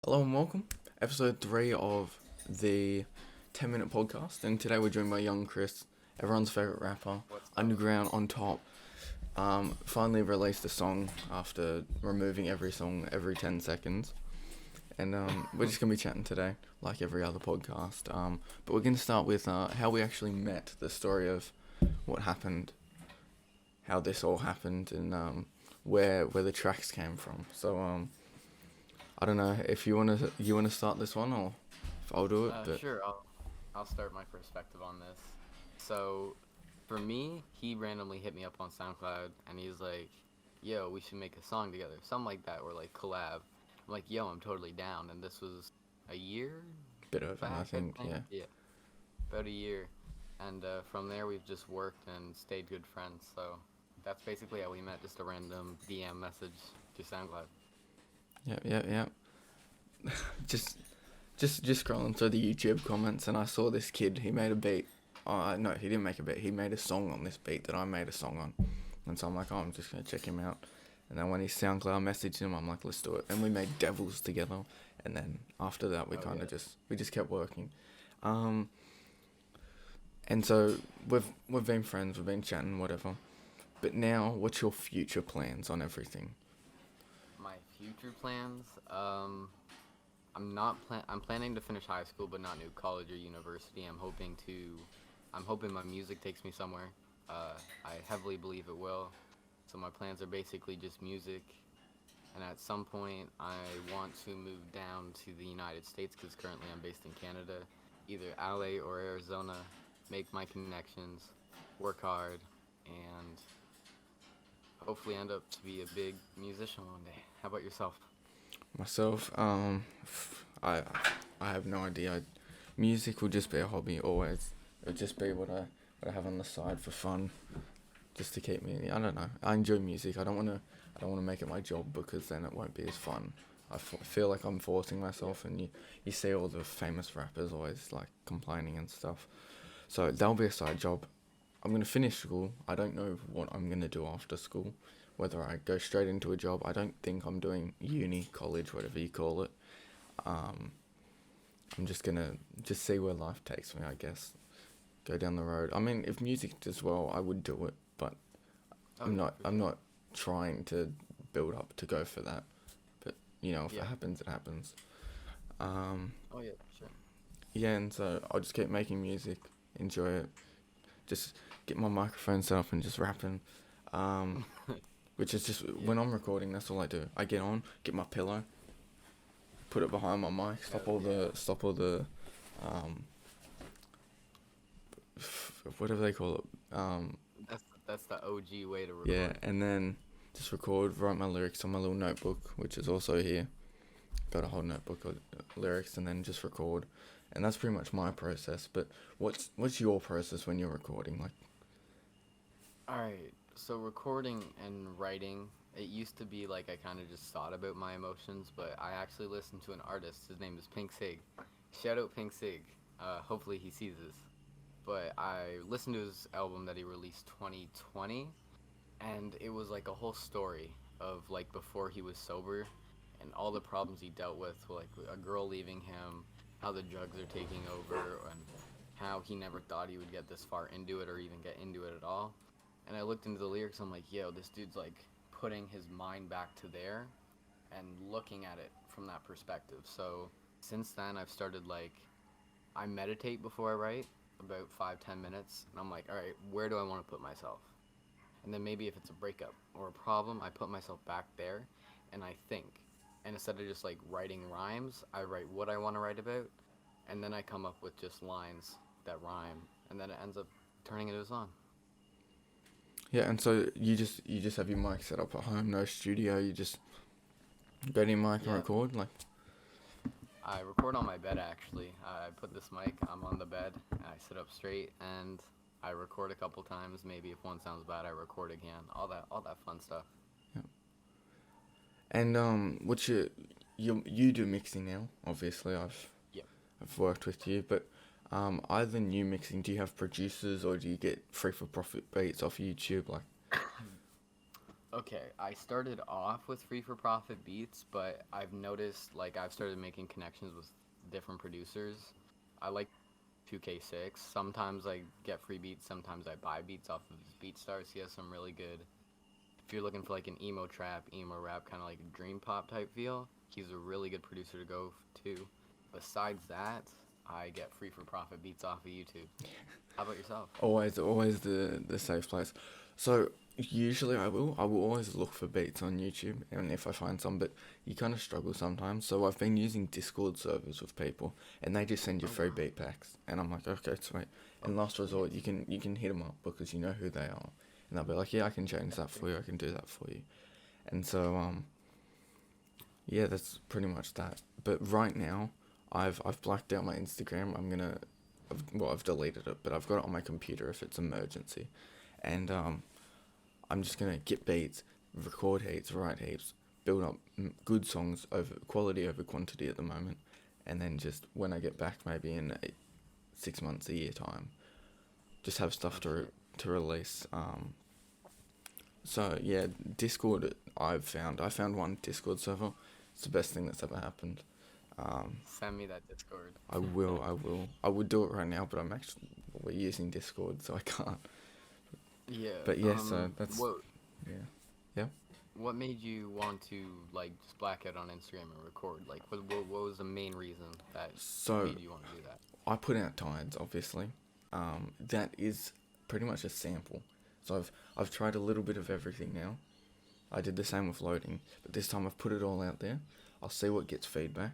Hello and welcome. Episode 3 of the 10-minute podcast. And today we're joined by young Chris, everyone's favourite rapper, What's up? Underground on top. Finally released a song after removing every song every 10 seconds. And we're just going to be chatting today, like every other podcast. But we're going to start with how we actually met, the story of what happened, how this all happened, and where the tracks came from. So, I don't know if you wanna start this one or if I'll do it. But Sure, I'll start my perspective on this. So, for me, he randomly hit me up on SoundCloud and he's like, "Yo, we should make a song together," something like that, or like collab. I'm like, "Yo, I'm totally down." And this was a year bit over, I back, I think. think. Yeah. Yeah, about a year. And from there, we've just worked and stayed good friends. So that's basically how we met, just a random DM message to SoundCloud. Yeah. just just scrolling through the YouTube comments, and I saw this kid. He made a beat. No, he didn't make a beat. He made a song on this beat that I made a song on. And so I'm like, oh, I'm just gonna check him out. And then when he SoundCloud messaged him, I'm like, let's do it. And we made Devils together. And then after that, we Oh, kind yeah. of just kept working. Um, and so we've been friends. We've been chatting, whatever. But now, what's your future plans on everything? My future plans, I'm not I'm planning to finish high school, but not new college or university. I'm hoping my music takes me somewhere. I heavily believe it will. So my plans are basically just music, and at some point I want to move down to the United States because currently I'm based in Canada, either LA or Arizona. Make my connections, work hard, and hopefully end up to be a big musician one day. How about yourself? Myself, I I have no idea. Music will just be a hobby always. It'll just be what I have on the side for fun, just to keep me. I don't know. I enjoy music. I don't wanna make it my job because then it won't be as fun. Feel like I'm forcing Yeah. myself, and you see all the famous rappers always like complaining and stuff. So that'll be a side job. I'm gonna finish school. I don't know what I'm gonna do after school. Whether I go straight into a job. I don't think I'm doing uni, college, whatever you call it. Um, I'm just gonna just see where life takes me, I guess. Go down the road. I mean, if music does well, I would do it, but Oh I'm yeah, not. for I'm sure. not trying to build up to go for that. But if it Yeah. happens, it happens. Um, Oh yeah, for sure. yeah, and so I'll just keep making music, enjoy it, just get my microphone set up and just rapping. Um, which is just Yeah. when I'm recording, that's all I do. I get on, get my pillow, put it behind my mic, Hell yeah. stop all the um whatever they call it. That's the OG way to Yeah, record. and then just record, write my lyrics on my little notebook, which is also here. Got a whole notebook of lyrics, and then just record. And that's pretty much my process. But what's your process when you're recording? Like, All right. So recording and writing, it used to be like I kind of just thought about my emotions, but I actually listened to an artist. His name is Pink Sig. Shout out Pink Sig. Hopefully he sees this. But I listened to his album that he released 2020, and it was like a whole story of like before he was sober and all the problems he dealt with, like a girl leaving him, how the drugs are taking over, and how he never thought he would get this far into it or even get into it at all. And I looked into the lyrics. I'm like, yo, this dude's like putting his mind back to there and looking at it from that perspective. So since then, I've started like I meditate before I write about 5-10 minutes, and I'm like, all right, where do I want to put myself? And then maybe if it's a breakup or a problem, I put myself back there and I think. And instead of just like writing rhymes, I write what I want to write about, and then I come up with just lines that rhyme, and then it ends up turning into a song. yeah, and so you just have your mic set up at home, no studio. You just go to your mic and Yeah, record. Like, I record on my bed actually. I put this mic, I'm on the bed, I sit up straight, and I record a couple times. Maybe if one sounds bad, I record again. All that fun stuff. yeah. And what you do mixing now? Obviously, Yep. I've worked with you, but either new mixing, do you have producers or do you get free for profit beats off YouTube? Like, Okay, I started off with free for profit beats, but I've noticed like I've started making connections with different producers. I like 2K6. Sometimes I get free beats, sometimes I buy beats off of his BeatStars. He has some really good. If you're looking for like an emo trap, emo rap, kind of like a dream pop type feel, he's a really good producer to go to. Besides that, I get free for profit beats off of YouTube. How about yourself? Always the safe place. So usually I will always look for beats on YouTube, and if I find some, but you kind of struggle sometimes. So I've been using Discord servers with people, and they just send you Oh free wow. beat packs, and I'm like, okay, sweet. Oh And last shit. resort, you can hit them up because you know who they are, and they'll be like, yeah, I can change That's that for great. you, I can do that for you, and so yeah, that's pretty much that. But right now, I've blacked out my Instagram. I've deleted it, but I've got it on my computer if it's emergency, and I'm just gonna get beats, record heaps, write heaps, build up good songs over quality over quantity at the moment, and then just when I get back, maybe in 6 months, a year time, just have Oh stuff shit. to release. So yeah, Discord. I found one Discord server. It's the best thing that's ever happened. Um, Send me that Discord. I will. I would do it right now, but we're using Discord, so I can't. Yeah. But yeah, so that's What yeah, yeah. what made you want to like just black out on Instagram and record? Like, what was the main reason that So made you want to do that? I put out tides, obviously. That is pretty much a sample. So I've tried a little bit of everything now. I did the same with loading, but this time I've put it all out there. I'll see what gets feedback.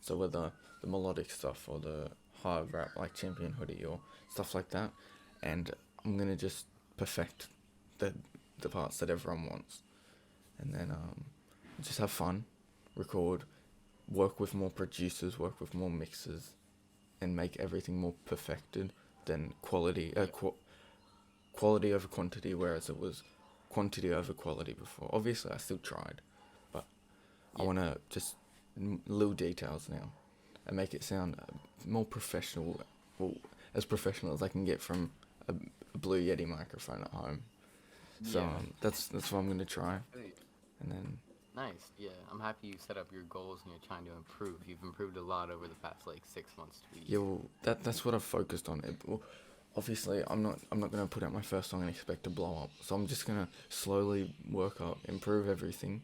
So whether the melodic stuff or the hard rap like Champion Hoodie or stuff like that, and I'm gonna just perfect the the parts that everyone wants, and then just have fun, record, work with more producers, work with more mixers, and make everything more perfected than quality. Yeah. Quality over quantity, whereas it was quantity over quality before. Obviously, I still tried, but I Yeah. want to just little details now and make it sound more professional, well, as professional as I can get from a Blue Yeti microphone at home. So Yeah. that's what I'm gonna try, I feel you. and then Nice. Yeah. I'm happy you set up your goals and you're trying to improve. You've improved a lot over the past like 6 months to a yeah, year. well, that's what I've focused on. Well, obviously, I'm not gonna put out my first song and expect to blow up. So I'm just gonna slowly work up, improve everything,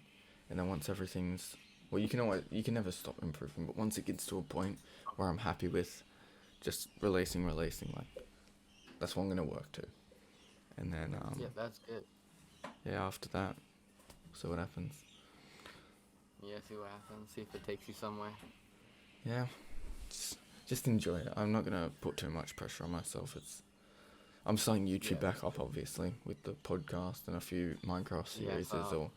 and then once everything's well, you can never stop improving. But once it gets to a point where I'm happy with just releasing, like that's what I'm gonna work to. And then Yeah, that's good. yeah, after that, see what happens. Yeah, see what happens. See if it takes you somewhere. Yeah, just just enjoy it. I'm not gonna put too much pressure on myself. I'm starting Yeah, YouTube back that's up, good. obviously, with the podcast and a few Minecraft Yeah, I series. saw. Or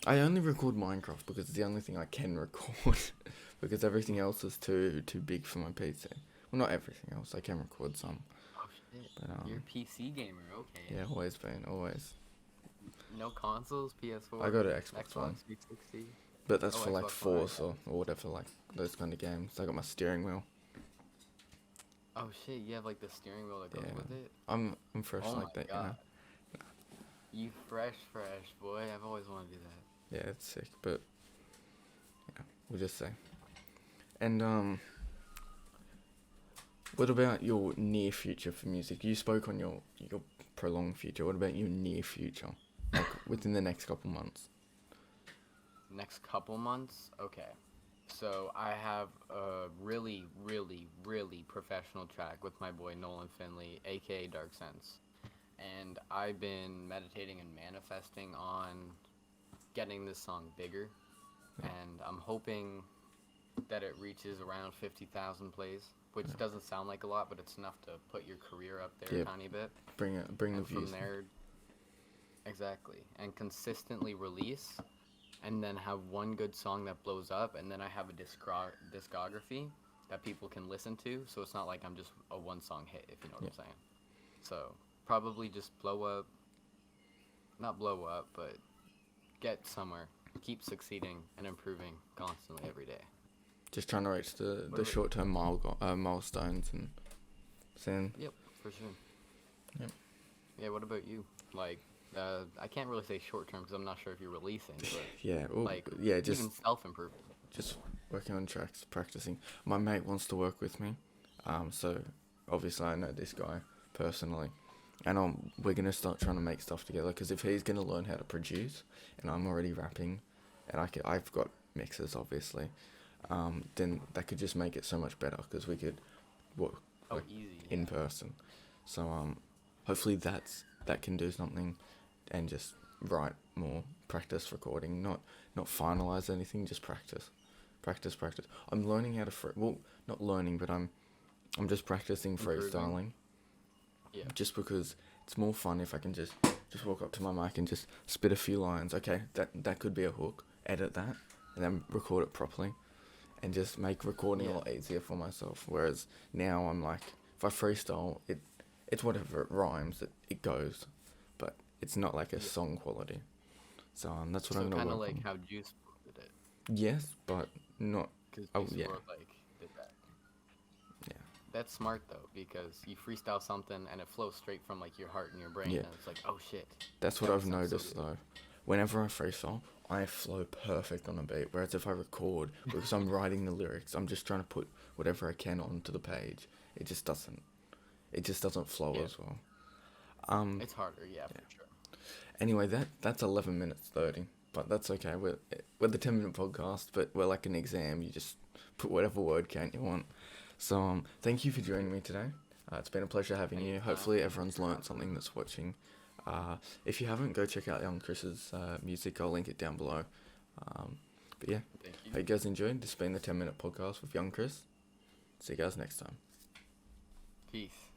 I only record Minecraft because it's the only thing I can record, because everything else is too big for my PC. Well, not everything else. I can record some, Oh shit. but You're a PC gamer. Okay. yeah, always been always. No consoles. I PS4. got an Xbox One, Xbox 360. but that's Oh, for like Xbox One. Alright. Force or whatever, like those kind of games. I got my steering wheel. Oh shit. You have like the steering wheel that goes Yeah, with it. I'm fresh Oh my like that, god. You fresh boy. I've always wanted to do that. Yeah, it's sick, but yeah, we'll just say. And what about your near future for music? You spoke on your prolonged future. What about your near future, like within the next couple months? Next couple months. Okay. So I have a really professional track with my boy Nolan Finley, aka Dark Sense, and I've been meditating and manifesting on getting this song bigger, Yeah, and I'm hoping that it reaches around 50,000 plays, which yeah, doesn't sound like a lot, but it's enough to put your career up there a yeah. tiny bit, Bring the and from views. there, exactly, and consistently release, and then have one good song that blows up, and then I have a discography that people can listen to, so it's not like I'm just a one song hit, if you know what Yeah, I'm saying. So probably just blow up, not blow up, but get somewhere, keep succeeding and improving constantly every day. just trying to reach What the about? short term milestones and saying Yep, for sure. yeah. Yeah, what about you? Like, I can't really say short term because I'm not sure if you're releasing, but Yeah, well, like yeah, even self improvement. just working on tracks, practicing. My mate wants to work with me, so obviously I know this guy personally, and we're gonna start trying to make stuff together. Because if he's gonna learn how to produce, and I'm already rapping, and I've got mixes obviously, then that could just make it so much better. Because we could work Oh, like, easy. in Yeah. person. So hopefully that can do something, and just write more, practice recording, not finalize anything, just practice. I'm learning how to well, not learning, but I'm just practicing Improving. freestyling, Yeah. just because it's more fun if I can just walk up to my mic and just spit a few lines. Okay, that could be a hook. Edit that, and then record it properly, and just make recording a Yeah. lot easier for myself. Whereas now I'm like, if I freestyle, it's whatever it rhymes, it goes, but it's not like a Yeah. song quality. So that's what So I'm gonna kind of work like on. how Juice WRLD did it, Yes, but not. because Oh Juice yeah, WRLD like did that. yeah, That's smart though, because you freestyle something and it flows straight from like your heart and your brain, yeah. and it's like, oh shit. That's what That I've sounds so noticed good. though. Whenever I freestyle, I flow perfect on a beat. Whereas if I record, because I'm writing the lyrics, I'm just trying to put whatever I can onto the page. It just doesn't. It just doesn't flow Yeah. as well. Um. It's harder, yeah, Yeah. for sure. Anyway, that's 11 minutes 30, but that's okay. We're the 10-minute podcast, but we're like an exam. You just put whatever word count you want. So thank you for joining me today. It's been a pleasure having you. Anytime. Hopefully Thank you everyone's for learnt having something me. that's watching. If you haven't, go check out Young Chris's music. I'll link it down below. But yeah, Thank you. hope you guys enjoyed. This has been the 10-minute podcast with Young Chris. See you guys next time. Peace.